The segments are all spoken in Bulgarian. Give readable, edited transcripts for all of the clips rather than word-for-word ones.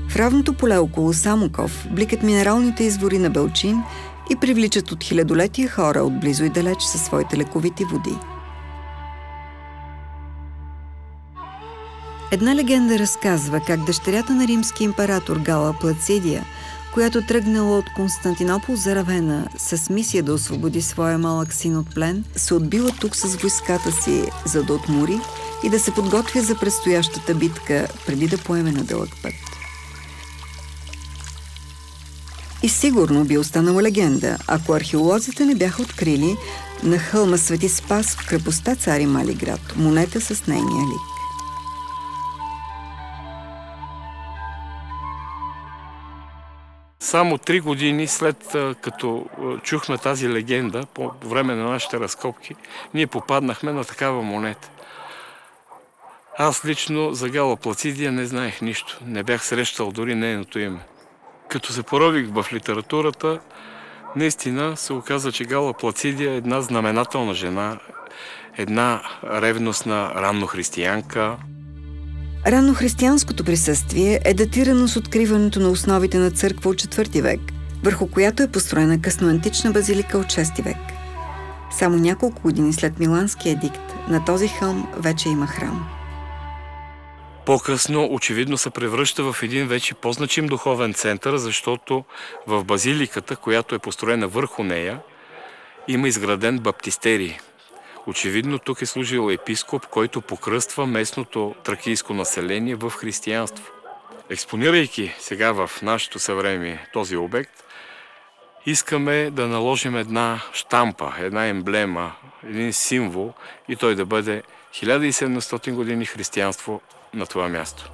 В равното поле около Самоков бликат минералните извори на Белчин и привличат от хилядолетия хора отблизо и далеч със своите лековити води. Една легенда разказва как дъщерята на римски император Гала Плацидия, която тръгнала от Константинопол за Равена с мисия да освободи своя малък син от плен, се отбила тук с войската си, за да отмори и да се подготвя за предстоящата битка, преди да поеме на дълъг път. И сигурно би останала легенда, ако археолозите не бяха открили на хълма Свети Спас в крепостта Цари Малиград монета с нейния лик. Само 3 години след като чухме тази легенда, по време на нашите разкопки, ние попаднахме на такава монета. Аз лично за Гала Плацидия не знаех нищо. Не бях срещал дори нейното име. Като се порових в литературата, наистина се оказа, че Гала Плацидия е една знаменателна жена, една ревностна раннохристиянка. Раннохристиянското присъствие е датирано с откриването на основите на църква от IV век, върху която е построена късноантична базилика от VI век. Само няколко години след Миланския едикт на този хълм вече има храм. По-късно очевидно се превръща в един вече по-значим духовен център, защото в базиликата, която е построена върху нея, има изграден баптистерий. Очевидно тук е служил епископ, който покръства местното тракийско население в християнство. Експонирайки сега в нашето съвремие този обект, искаме да наложим една щампа, една емблема, един символ и той да бъде 1700 години християнство на това място.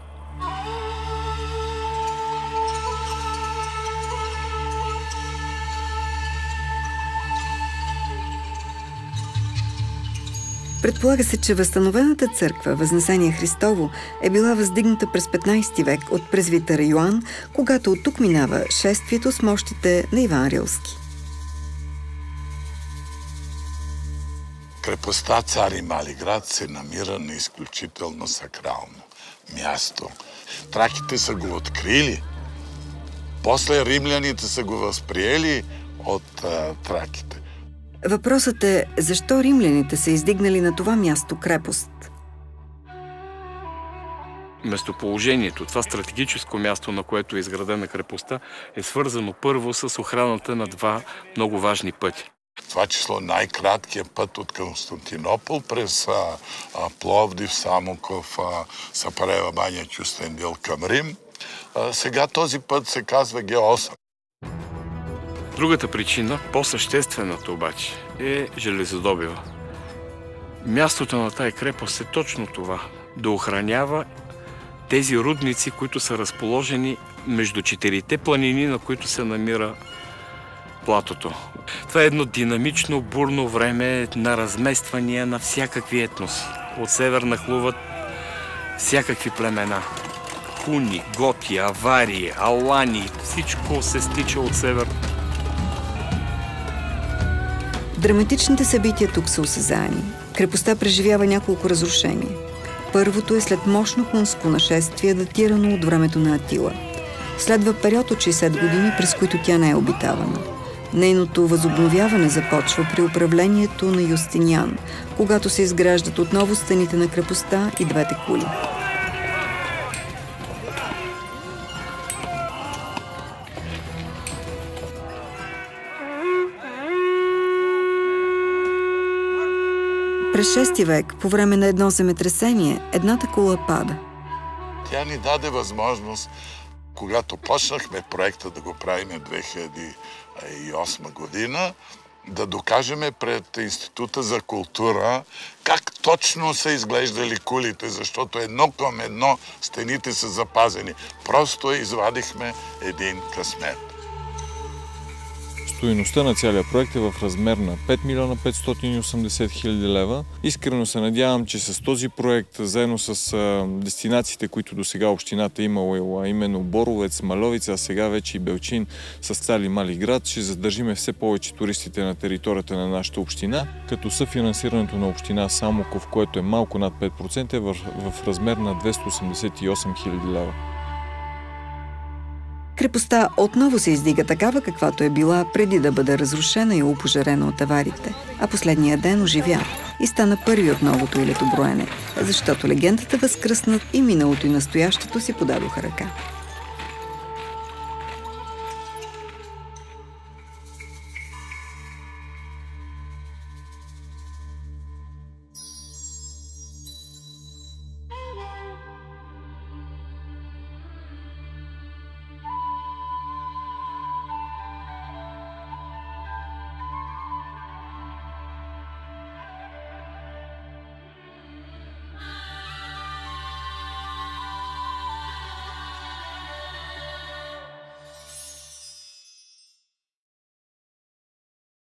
Предполага се, че възстановената църква, Възнесение Христово, е била въздигната през 15 век от презвитера Йоан, когато от тук минава шествието с мощите на Иван Рилски. Крепостта Цари Малиград се намира на изключително сакрално място. Траките са го открили, после римляните са го възприели от траките. Въпросът е, защо римляните са издигнали на това място крепост? Местоположението, това стратегическо място, на което е изградена крепостта, е свързано първо с охраната на два много важни пътя. В това число най-краткият път от Константинопол през Пловдив, Самоков, Сапарева баня, Кюстендил към Рим. Сега този път се казва Г8. Другата причина, по-съществената обаче, е железодобива. Мястото на тая крепост е точно това – да охранява тези рудници, които са разположени между 4 планини, на които се намира платото. Това е едно динамично, бурно време на размествания на всякакви етноси. От север нахлуват всякакви племена. Хуни, готи, авари, алани, всичко се стича от север. Драматичните събития тук са осезаеми. Крепостта преживява няколко разрушения. Първото е след мощно хунско нашествие, датирано от времето на Атила. Следва период от 60 години, през които тя не е обитавана. Нейното възобновяване започва при управлението на Юстиниан, когато се изграждат отново стените на крепостта и двете кули. През 6 век, по време на едно земетресение, едната кула пада. Тя ни даде възможност, когато почнахме проекта да го правим 2008 година, да докажем пред Института за култура как точно са изглеждали кулите, защото едно към едно стените са запазени. Просто извадихме един късмет. Стойността на целия проект е в размер на 5 милиона 580 хиляди лева. Искрено се надявам, че с този проект, заедно с дестинациите, които до сега общината имала, именно Боровец, Маловица, а сега вече и Белчин с Цали Мали град, ще задържиме все повече туристите на територията на нашата община, като съфинансирането на община Самоков, което е малко над 5%, е в размер на 288 хиляди лева. Крепостта отново се издига такава, каквато е била преди да бъде разрушена и опожарена от аварите, а последния ден оживя и стана първи от новото и летоброене, защото легендата възкръснат и миналото и настоящето си подадоха ръка.